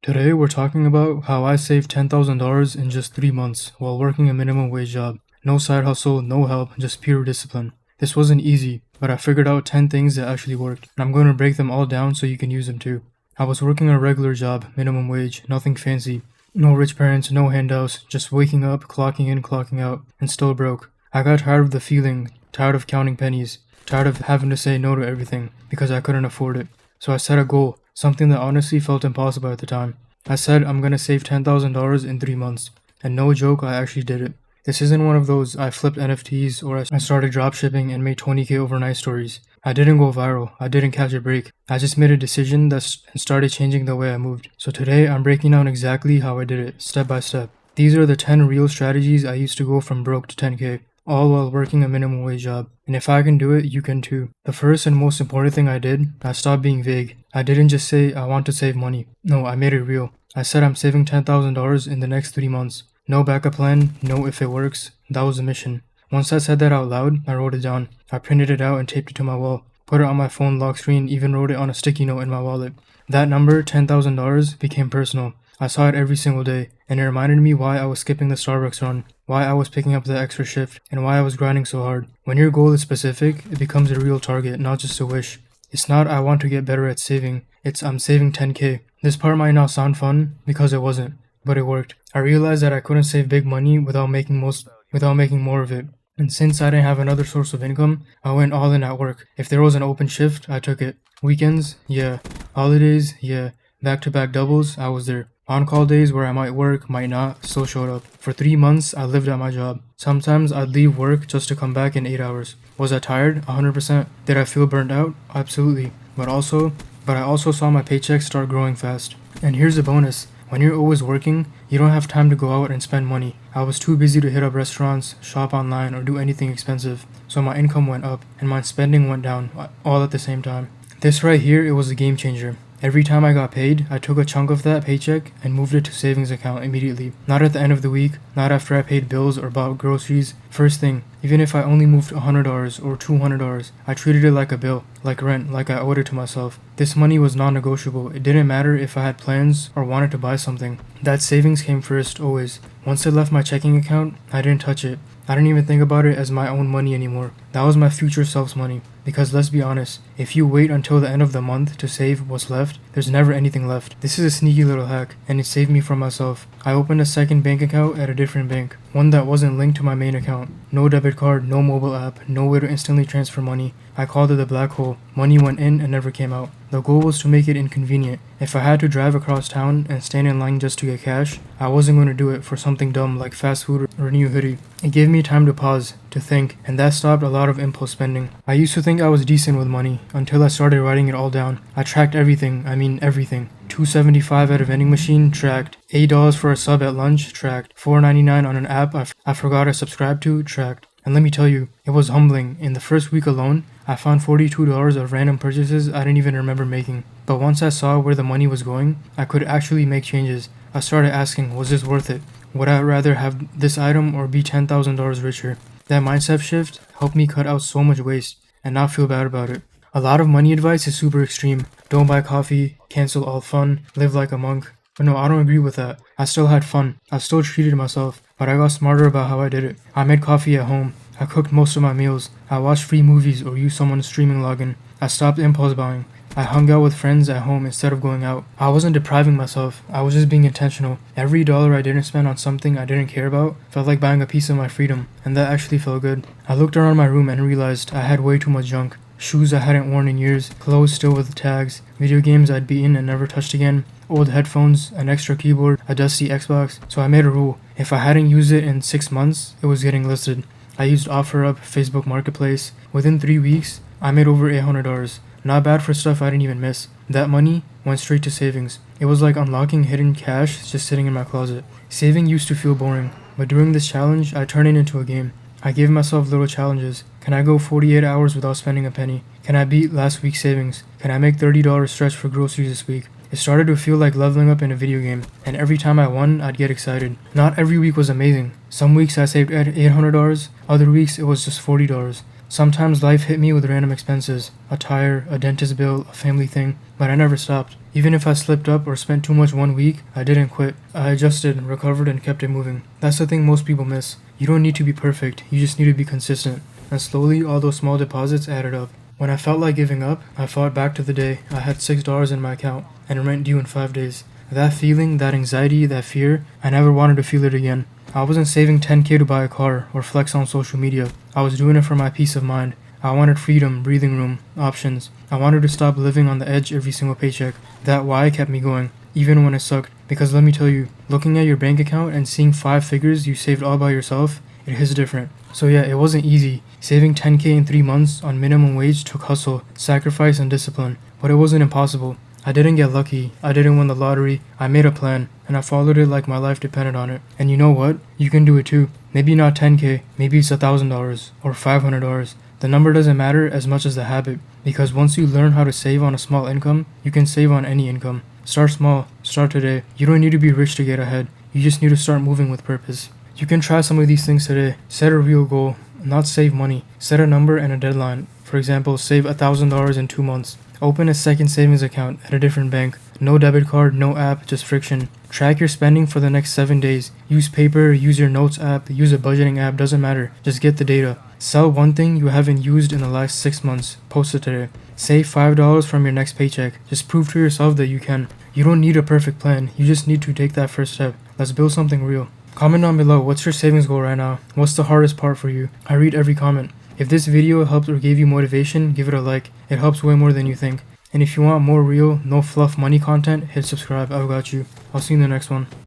Today, we're talking about how I saved $10,000 in just 3 months while working a minimum wage job. No side hustle, no help, just pure discipline. This wasn't easy, but I figured out 10 things that actually worked, and I'm going to break them all down so you can use them too. I was working a regular job, minimum wage, nothing fancy. No rich parents, no handouts, just waking up, clocking in, clocking out, and still broke. I got tired of the feeling, tired of counting pennies, tired of having to say no to everything because I couldn't afford it. So I set a goal, something that honestly felt impossible at the time. I said I'm gonna save $10,000 in 3 months. And no joke, I actually did it. This isn't one of those I flipped NFTs or I started dropshipping and made 20k overnight stories. I didn't go viral. I didn't catch a break. I just made a decision and started changing the way I moved. So today I'm breaking down exactly how I did it, step by step. These are the 10 real strategies I used to go from broke to 10k, all while working a minimum wage job. And if I can do it, you can too. The first and most important thing I did, I stopped being vague. I didn't just say I want to save money. No, I made it real. I said I'm saving $10,000 in the next 3 months. No backup plan, no if it works. That was the mission. Once I said that out loud, I wrote it down. I printed it out and taped it to my wall. Put it on my phone lock screen, even wrote it on a sticky note in my wallet. That number, $10,000, became personal. I saw it every single day, and it reminded me why I was skipping the Starbucks run, why I was picking up the extra shift, and why I was grinding so hard. When your goal is specific, it becomes a real target, not just a wish. It's not I want to get better at saving, it's I'm saving 10k. This part might not sound fun, because it wasn't, but it worked. I realized that I couldn't save big money without making more of it. And since I didn't have another source of income, I went all in at work. If there was an open shift, I took it. Weekends, yeah. Holidays, yeah. Back-to-back doubles, I was there. On-call days where I might work, might not, still showed up. For 3 months, I lived at my job. Sometimes I'd leave work just to come back in 8 hours. Was I tired? 100%. Did I feel burnt out? Absolutely. But I also saw my paycheck start growing fast. And here's the bonus. When you're always working, you don't have time to go out and spend money. I was too busy to hit up restaurants, shop online, or do anything expensive. So my income went up, and my spending went down, all at the same time. This right here, it was a game changer. Every time I got paid, I took a chunk of that paycheck and moved it to savings account immediately. Not at the end of the week, not after I paid bills or bought groceries. First thing, even if I only moved $100 or $200, I treated it like a bill, like rent, like I owed it to myself. This money was non-negotiable. It didn't matter if I had plans or wanted to buy something. That savings came first, always. Once it left my checking account, I didn't touch it. I didn't even think about it as my own money anymore. That was my future self's money. Because let's be honest, if you wait until the end of the month to save what's left, there's never anything left. This is a sneaky little hack, and it saved me from myself. I opened a second bank account at a different bank, one that wasn't linked to my main account. No debit card, no mobile app, no way to instantly transfer money. I called it the black hole. Money went in and never came out. The goal was to make it inconvenient. If I had to drive across town and stand in line just to get cash, I wasn't going to do it for something dumb like fast food or a new hoodie. It gave me time to pause, to think, and that stopped a lot of impulse spending. I used to think I was decent with money until I started writing it all down. I tracked everything, I mean everything. $2.75 at a vending machine, tracked. $8 for a sub at lunch, tracked. $4.99 on an app I forgot I subscribed to, tracked. And let me tell you, it was humbling. In the first week alone, I found $42 of random purchases I didn't even remember making. But once I saw where the money was going, I could actually make changes. I started asking, was this worth it? Would I rather have this item or be $10,000 richer? That mindset shift helped me cut out so much waste and not feel bad about it. A lot of money advice is super extreme. Don't buy coffee, cancel all fun, live like a monk. But no, I don't agree with that. I still had fun. I still treated myself, but I got smarter about how I did it. I made coffee at home. I cooked most of my meals. I watched free movies or used someone's streaming login. I stopped impulse buying. I hung out with friends at home instead of going out. I wasn't depriving myself. I was just being intentional. Every dollar I didn't spend on something I didn't care about felt like buying a piece of my freedom, and that actually felt good. I looked around my room and realized I had way too much junk. Shoes I hadn't worn in years, clothes still with tags, video games I'd beaten and never touched again, old headphones, an extra keyboard, a dusty Xbox. So I made a rule. If I hadn't used it in 6 months, it was getting listed. I used OfferUp, Facebook Marketplace. Within 3 weeks, I made over $800. Not bad for stuff I didn't even miss. That money went straight to savings. It was like unlocking hidden cash just sitting in my closet. Saving used to feel boring, but during this challenge, I turned it into a game. I gave myself little challenges. Can I go 48 hours without spending a penny? Can I beat last week's savings? Can I make $30 stretch for groceries this week? It started to feel like leveling up in a video game, and every time I won, I'd get excited. Not every week was amazing. Some weeks I saved $800, other weeks it was just $40. Sometimes life hit me with random expenses, a tire, a dentist bill, a family thing, but I never stopped. Even if I slipped up or spent too much one week, I didn't quit. I adjusted, recovered, and kept it moving. That's the thing most people miss. You don't need to be perfect, you just need to be consistent. And slowly, all those small deposits added up. When I felt like giving up, I fought back to the day I had $6 in my account and rent due in 5 days. That feeling, that anxiety, that fear, I never wanted to feel it again. I wasn't saving 10K to buy a car or flex on social media. I was doing it for my peace of mind. I wanted freedom, breathing room, options. I wanted to stop living on the edge every single paycheck. That why kept me going, even when it sucked. Because let me tell you, looking at your bank account and seeing 5 figures you saved all by yourself, it hits different. So yeah, it wasn't easy. Saving 10K in 3 months on minimum wage took hustle, sacrifice, and discipline. But it wasn't impossible. I didn't get lucky, I didn't win the lottery, I made a plan, and I followed it like my life depended on it. And you know what? You can do it too. Maybe not 10K, maybe it's $1,000 or $500. The number doesn't matter as much as the habit, because once you learn how to save on a small income, you can save on any income. Start small, start today. You don't need to be rich to get ahead, you just need to start moving with purpose. You can try some of these things today. Set a real goal, not save money. Set a number and a deadline. For example, save $1,000 in 2 months. Open a second savings account at a different bank. No debit card, no app, just friction. Track your spending for the next 7 days. Use paper, use your notes app, use a budgeting app, doesn't matter. Just get the data. Sell one thing you haven't used in the last 6 months. Post it today. Save $5 from your next paycheck. Just prove to yourself that you can. You don't need a perfect plan. You just need to take that first step. Let's build something real. Comment down below, what's your savings goal right now? What's the hardest part for you? I read every comment. If this video helped or gave you motivation, give it a like. It helps way more than you think. And if you want more real, no fluff money content, hit subscribe. I've got you. I'll see you in the next one.